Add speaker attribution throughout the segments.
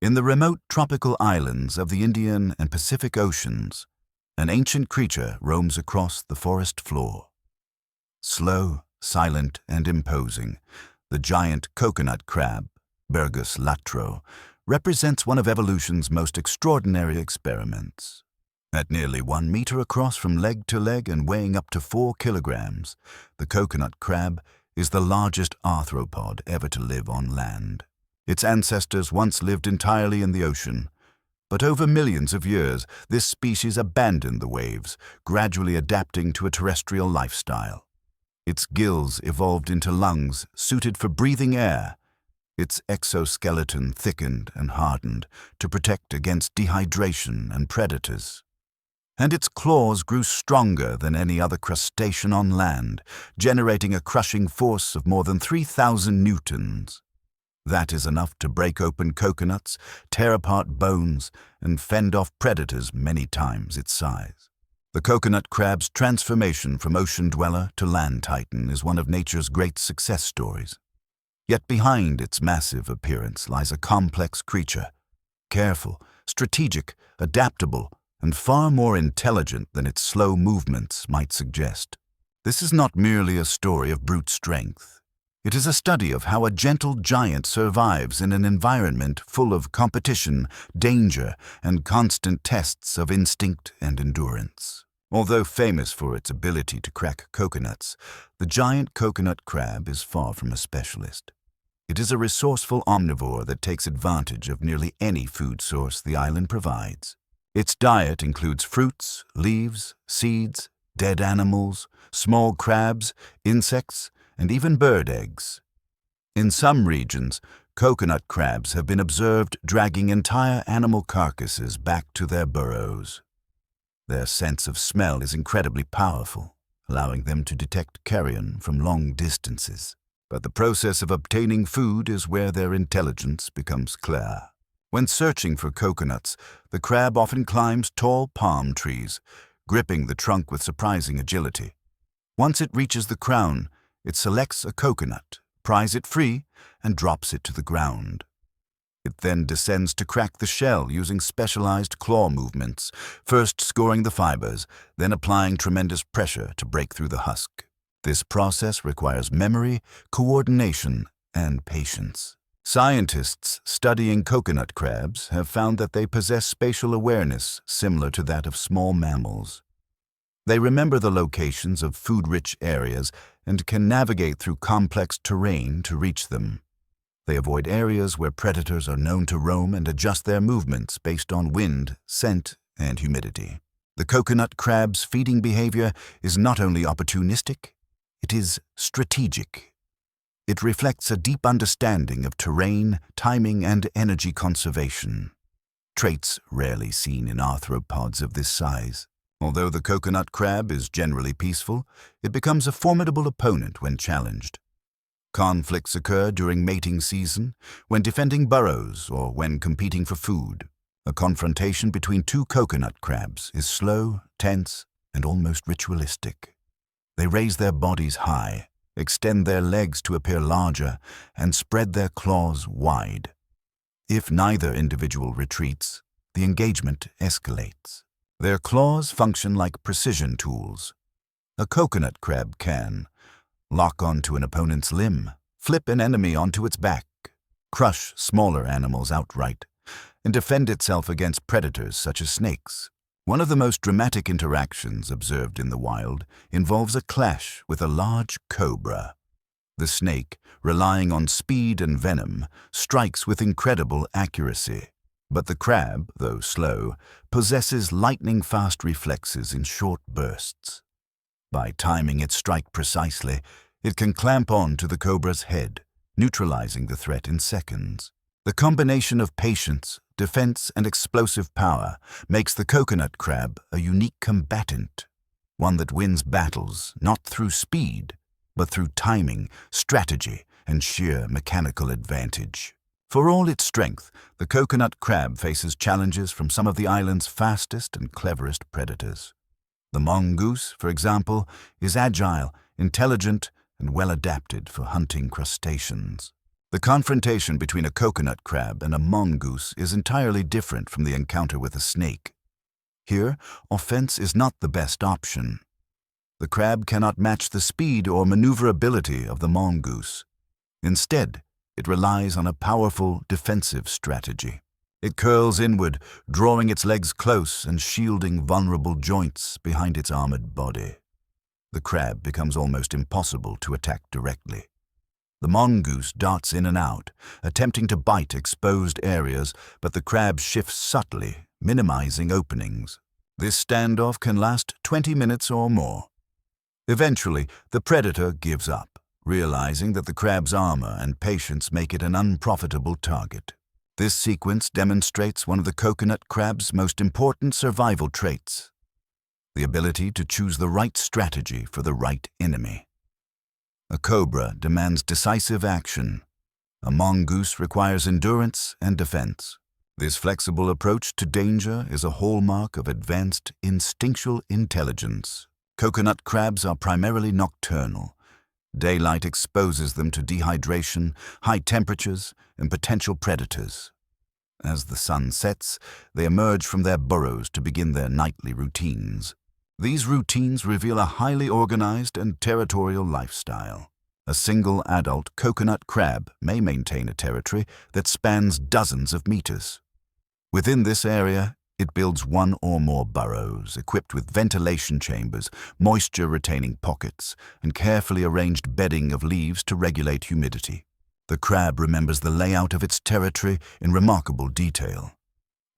Speaker 1: In the remote tropical islands of the Indian and Pacific Oceans, an ancient creature roams across the forest floor. Slow, silent, and imposing, the giant coconut crab, Bergus latro, represents one of evolution's most extraordinary experiments. At nearly 1 meter across from leg to leg and weighing up to 4 kilograms, the coconut crab is the largest arthropod ever to live on land. Its ancestors once lived entirely in the ocean, but over millions of years, this species abandoned the waves, gradually adapting to a terrestrial lifestyle. Its gills evolved into lungs suited for breathing air. Its exoskeleton thickened and hardened to protect against dehydration and predators. And its claws grew stronger than any other crustacean on land, generating a crushing force of more than 3,000 newtons. That is enough to break open coconuts, tear apart bones, and fend off predators many times its size. The coconut crab's transformation from ocean dweller to land titan is one of nature's great success stories. Yet behind its massive appearance lies a complex creature, careful, strategic, adaptable, and far more intelligent than its slow movements might suggest. This is not merely a story of brute strength. It is a study of how a gentle giant survives in an environment full of competition, danger, and constant tests of instinct and endurance. Although famous for its ability to crack coconuts, the giant coconut crab is far from a specialist. It is a resourceful omnivore that takes advantage of nearly any food source the island provides. Its diet includes fruits, leaves, seeds, dead animals, small crabs, insects, and even bird eggs. In some regions, coconut crabs have been observed dragging entire animal carcasses back to their burrows. Their sense of smell is incredibly powerful, allowing them to detect carrion from long distances. But the process of obtaining food is where their intelligence becomes clear. When searching for coconuts, the crab often climbs tall palm trees, gripping the trunk with surprising agility. Once it reaches the crown, it selects a coconut, pries it free, and drops it to the ground. It then descends to crack the shell using specialized claw movements, first scoring the fibers, then applying tremendous pressure to break through the husk. This process requires memory, coordination, and patience. Scientists studying coconut crabs have found that they possess spatial awareness similar to that of small mammals. They remember the locations of food-rich areas and can navigate through complex terrain to reach them. They avoid areas where predators are known to roam and adjust their movements based on wind, scent, and humidity. The coconut crab's feeding behavior is not only opportunistic, it is strategic. It reflects a deep understanding of terrain, timing, and energy conservation, traits rarely seen in arthropods of this size. Although the coconut crab is generally peaceful, it becomes a formidable opponent when challenged. Conflicts occur during mating season, when defending burrows, or when competing for food. A confrontation between two coconut crabs is slow, tense, and almost ritualistic. They raise their bodies high, extend their legs to appear larger, and spread their claws wide. If neither individual retreats, the engagement escalates. Their claws function like precision tools. A coconut crab can lock onto an opponent's limb, flip an enemy onto its back, crush smaller animals outright, and defend itself against predators such as snakes. One of the most dramatic interactions observed in the wild involves a clash with a large cobra. The snake, relying on speed and venom, strikes with incredible accuracy. But the crab, though slow, possesses lightning-fast reflexes in short bursts. By timing its strike precisely, it can clamp on to the cobra's head, neutralizing the threat in seconds. The combination of patience, defense, and explosive power makes the coconut crab a unique combatant, one that wins battles not through speed, but through timing, strategy, and sheer mechanical advantage. For all its strength, the coconut crab faces challenges from some of the island's fastest and cleverest predators. The mongoose, for example, is agile, intelligent, and well adapted for hunting crustaceans. The confrontation between a coconut crab and a mongoose is entirely different from the encounter with a snake. Here, offense is not the best option. The crab cannot match the speed or maneuverability of the mongoose. Instead, it relies on a powerful defensive strategy. It curls inward, drawing its legs close and shielding vulnerable joints behind its armored body. The crab becomes almost impossible to attack directly. The mongoose darts in and out, attempting to bite exposed areas, but the crab shifts subtly, minimizing openings. This standoff can last 20 minutes or more. Eventually, the predator gives up, realizing that the crab's armor and patience make it an unprofitable target. This sequence demonstrates one of the coconut crab's most important survival traits: the ability to choose the right strategy for the right enemy. A cobra demands decisive action. A mongoose requires endurance and defense. This flexible approach to danger is a hallmark of advanced instinctual intelligence. Coconut crabs are primarily nocturnal. Daylight exposes them to dehydration, high temperatures, and potential predators. As the sun sets, they emerge from their burrows to begin their nightly routines. These routines reveal a highly organized and territorial lifestyle. A single adult coconut crab may maintain a territory that spans dozens of meters. Within this area, it builds one or more burrows equipped with ventilation chambers, moisture-retaining pockets, and carefully arranged bedding of leaves to regulate humidity. The crab remembers the layout of its territory in remarkable detail.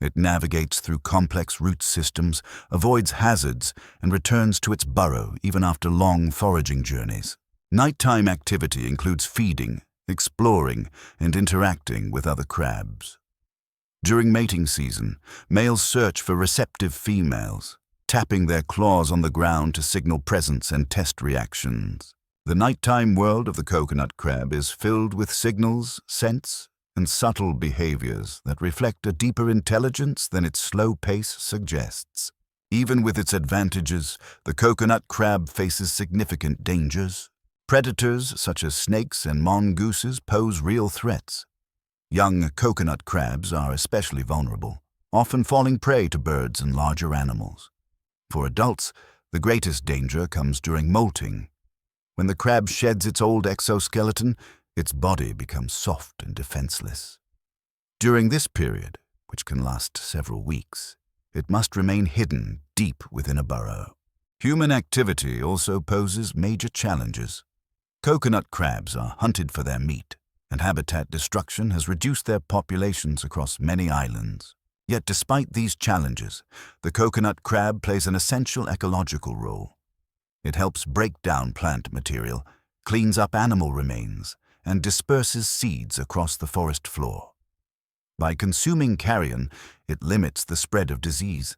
Speaker 1: It navigates through complex root systems, avoids hazards, and returns to its burrow even after long foraging journeys. Nighttime activity includes feeding, exploring, and interacting with other crabs. During mating season, males search for receptive females, tapping their claws on the ground to signal presence and test reactions. The nighttime world of the coconut crab is filled with signals, scents, and subtle behaviors that reflect a deeper intelligence than its slow pace suggests. Even with its advantages, the coconut crab faces significant dangers. Predators such as snakes and mongooses pose real threats. Young coconut crabs are especially vulnerable, often falling prey to birds and larger animals. For adults, the greatest danger comes during molting. When the crab sheds its old exoskeleton, its body becomes soft and defenseless. During this period, which can last several weeks, it must remain hidden deep within a burrow. Human activity also poses major challenges. Coconut crabs are hunted for their meat, and habitat destruction has reduced their populations across many islands. Yet despite these challenges, the coconut crab plays an essential ecological role. It helps break down plant material, cleans up animal remains, and disperses seeds across the forest floor. By consuming carrion, it limits the spread of disease.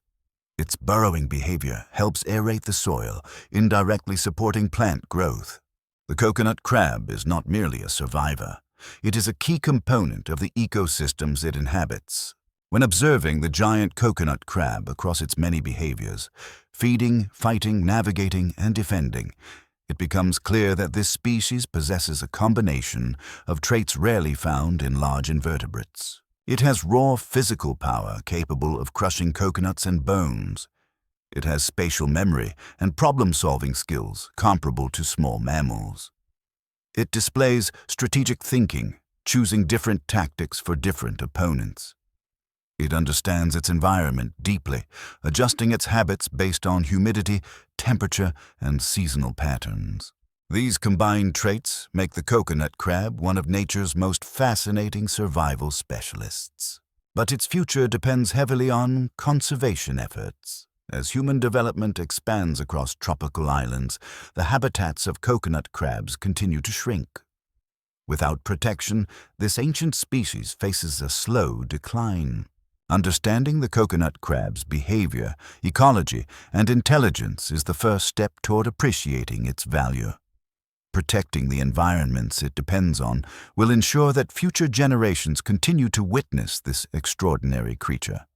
Speaker 1: Its burrowing behavior helps aerate the soil, indirectly supporting plant growth. The coconut crab is not merely a survivor. It is a key component of the ecosystems it inhabits. When observing the giant coconut crab across its many behaviors, feeding, fighting, navigating, and defending, it becomes clear that this species possesses a combination of traits rarely found in large invertebrates. It has raw physical power capable of crushing coconuts and bones. It has spatial memory and problem-solving skills comparable to small mammals. It displays strategic thinking, choosing different tactics for different opponents. It understands its environment deeply, adjusting its habits based on humidity, temperature, and seasonal patterns. These combined traits make the coconut crab one of nature's most fascinating survival specialists. But its future depends heavily on conservation efforts. As human development expands across tropical islands, the habitats of coconut crabs continue to shrink. Without protection, this ancient species faces a slow decline. Understanding the coconut crab's behavior, ecology, and intelligence is the first step toward appreciating its value. Protecting the environments it depends on will ensure that future generations continue to witness this extraordinary creature,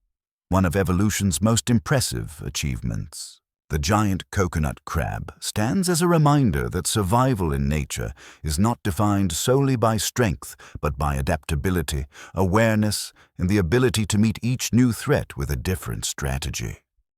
Speaker 1: one of evolution's most impressive achievements. The giant coconut crab stands as a reminder that survival in nature is not defined solely by strength, but by adaptability, awareness, and the ability to meet each new threat with a different strategy.